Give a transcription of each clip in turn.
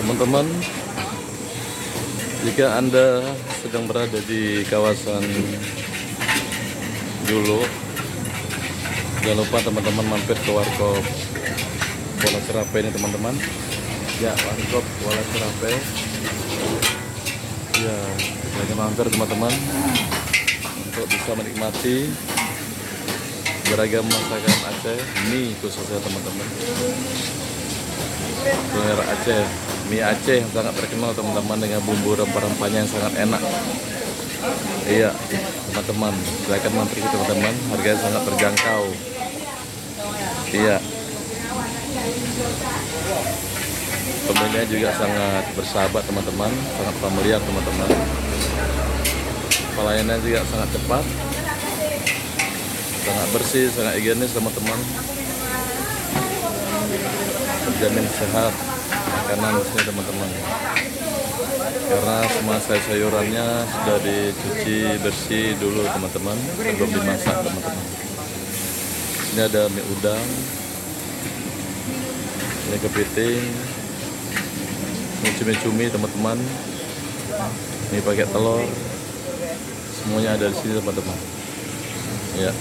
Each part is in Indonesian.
Teman-teman, jika Anda sedang berada di kawasan Jolo, jangan lupa teman-teman mampir ke Warkop Kuala Serape ini teman-teman. Ya, Warkop Kuala Serape. Ya, saya mampir teman-teman untuk bisa menikmati beragam masakan Aceh, mie khususnya teman-teman. Kuliner Aceh, mie Aceh yang sangat terkenal teman-teman, dengan bumbu rempah-rempahnya yang sangat enak. Iya teman-teman, silakan mampir teman-teman, harganya sangat terjangkau. Iya, pembelinya juga sangat bersahabat teman-teman, sangat familiar teman-teman. Pelayanannya juga sangat cepat, sangat bersih, sangat higienis teman-teman. Terjamin sehat makanan di sini teman-teman, karena semua sayur-sayurannya sudah dicuci bersih dulu teman-teman sebelum dimasak teman-teman. Ini ada mie udang, ini kepiting, ini cumi-cumi teman-teman, ini pakai telur, semuanya ada di sini teman-teman. Ya,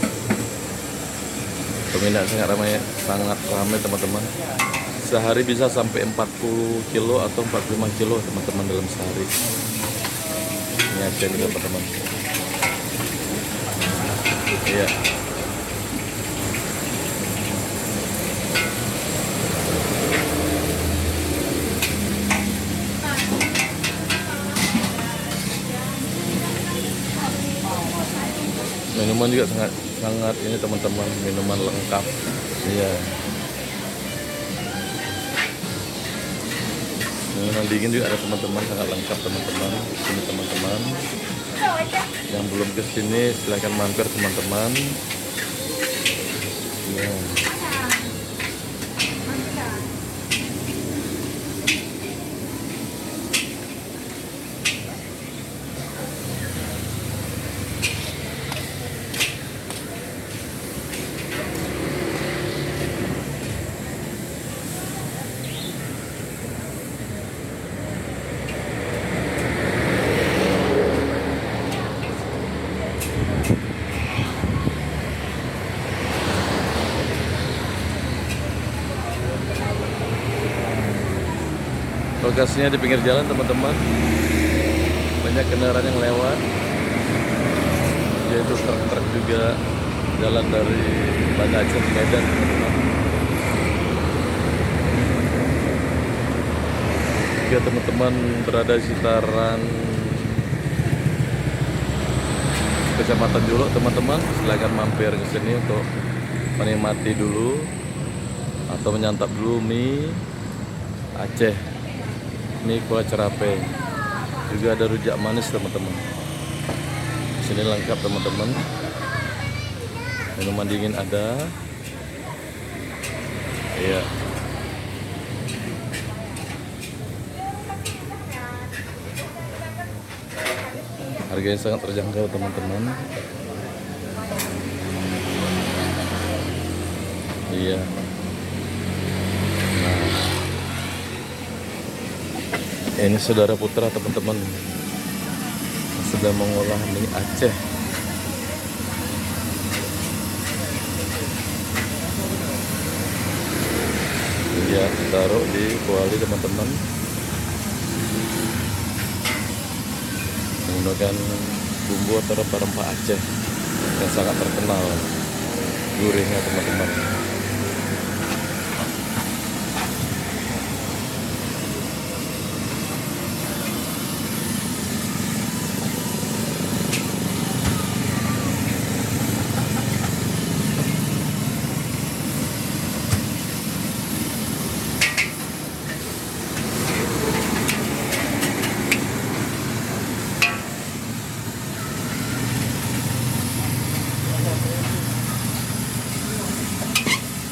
peminat sangat ramai teman-teman. Sehari bisa sampai 40 kilo atau 45 kilo teman-teman dalam sehari. Ini Aceh nih teman-teman. Iya. Minuman juga sangat ini teman-teman, minuman lengkap. Iya. Minuman dingin juga ada teman-teman, sangat lengkap teman-teman. Sini teman-teman yang belum kesini silahkan mampir teman-teman. Ya. Lokasinya di pinggir jalan teman-teman, banyak kendaraan yang lewat, yaitu truk-truk juga jalan dari Banda Aceh ke Medan teman-teman. Jika teman-teman berada di sekitaran Kecamatan Jolo teman-teman, silakan mampir ke sini untuk menikmati dulu atau menyantap dulu mie Aceh, mie Kuala Serape. Juga ada rujak manis teman-teman. Sini lengkap teman-teman. Minuman dingin ada. Iya. Harganya sangat terjangkau teman-teman. Iya. Ini saudara putra teman-teman sedang mengolah mie Aceh. Ya, taruh di kuali teman-teman, menggunakan bumbu atau rempah-rempah Aceh yang sangat terkenal gurihnya teman-teman.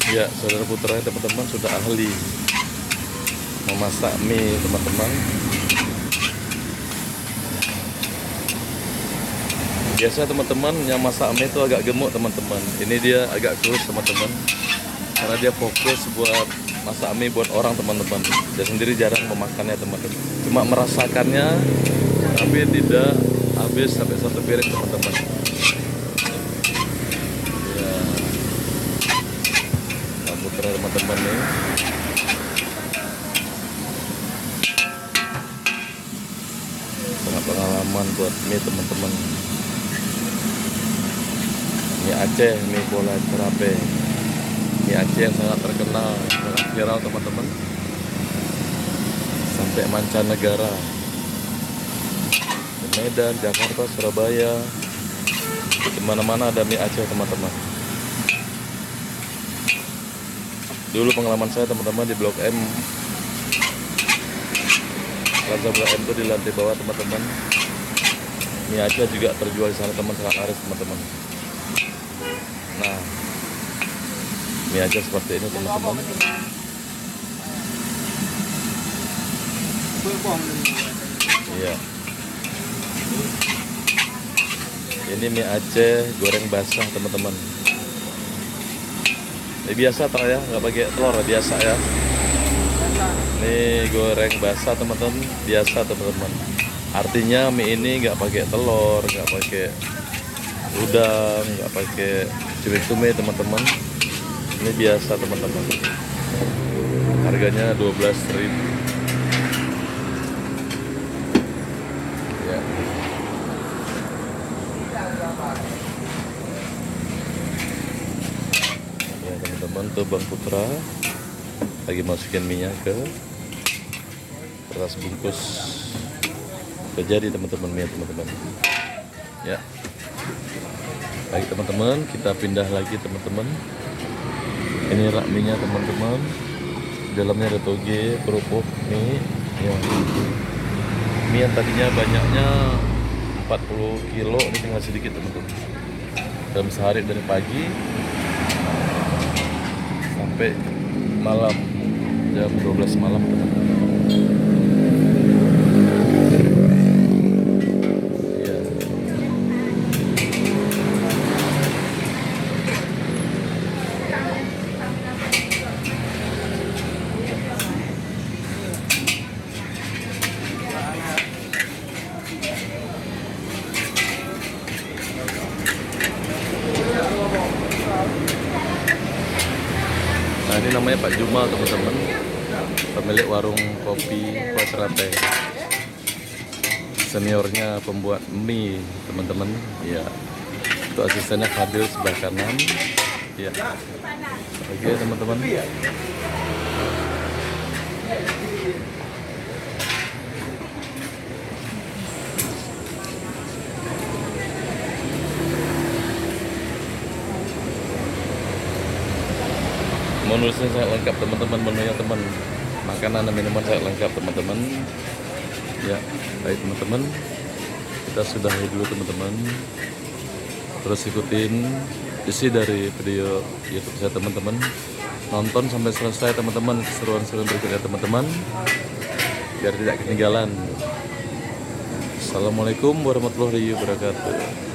Ya, saudara putra teman-teman sudah ahli memasak mie teman-teman. Biasa teman-teman yang masak mie itu agak gemuk teman-teman. Ini dia agak kurus teman-teman. Karena dia fokus buat masak mie buat orang teman-teman. Dia sendiri jarang memakannya teman-teman. Cuma merasakannya, tapi tidak habis sampai satu piring teman-teman. Ya, putra teman-teman nih. Sangat pengalaman buat mie teman-teman. Mie Aceh, mie bola terape. Mie Aceh yang sangat terkenal, sangat viral teman-teman. Sampai mancanegara. Di Medan, Jakarta, Surabaya, di mana-mana ada mie Aceh teman-teman. Dulu pengalaman saya teman-teman di Blok M. Plaza Blok M itu di lantai bawah teman-teman. Mie Aceh juga terjual di sana teman, sangat laris teman-teman. Nah, mie Aceh seperti ini teman-teman. Iya. Ini mie Aceh goreng basah teman-teman. Ini biasa tak ya, nggak pakai telur biasa ya. Ini goreng basah teman-teman, biasa teman-teman. Artinya mie ini nggak pakai telur, nggak pakai udang, nggak pakai cumi-cumi teman-teman. Ini biasa teman-teman. Harganya 12.000. Ya. Ya teman-teman, tuh Bang Putra lagi masukin minyak ke kertas bungkus. Udah jadi teman-teman mie teman-teman. Ya. Baik teman-teman, kita pindah lagi teman-teman. Ini rak mie-nya teman-teman. Dalamnya ada toge, kerupuk, mie. Ya. Mie yang tadinya banyaknya 40 kilo, ini tinggal sedikit teman-teman. Dalam sehari dari pagi sampai malam, jam 12 malam teman-teman. Nah, ini namanya Pak Jumal teman-teman, pemilik warung kopi Terape. Seniornya pembuat mie teman-teman. Ya, itu asistennya Fadil sebelah kanan. Ya, oke teman-teman. Menulisnya sangat lengkap teman-teman, menunya teman, makanan dan minuman sangat lengkap teman-teman. Ya, baik teman-teman, kita sudahi dulu teman-teman. Terus ikutin isi dari video YouTube saya teman-teman. Nonton sampai selesai teman-teman, keseruan-keseruan berikutnya teman-teman, biar tidak ketinggalan. Assalamualaikum warahmatullahi wabarakatuh.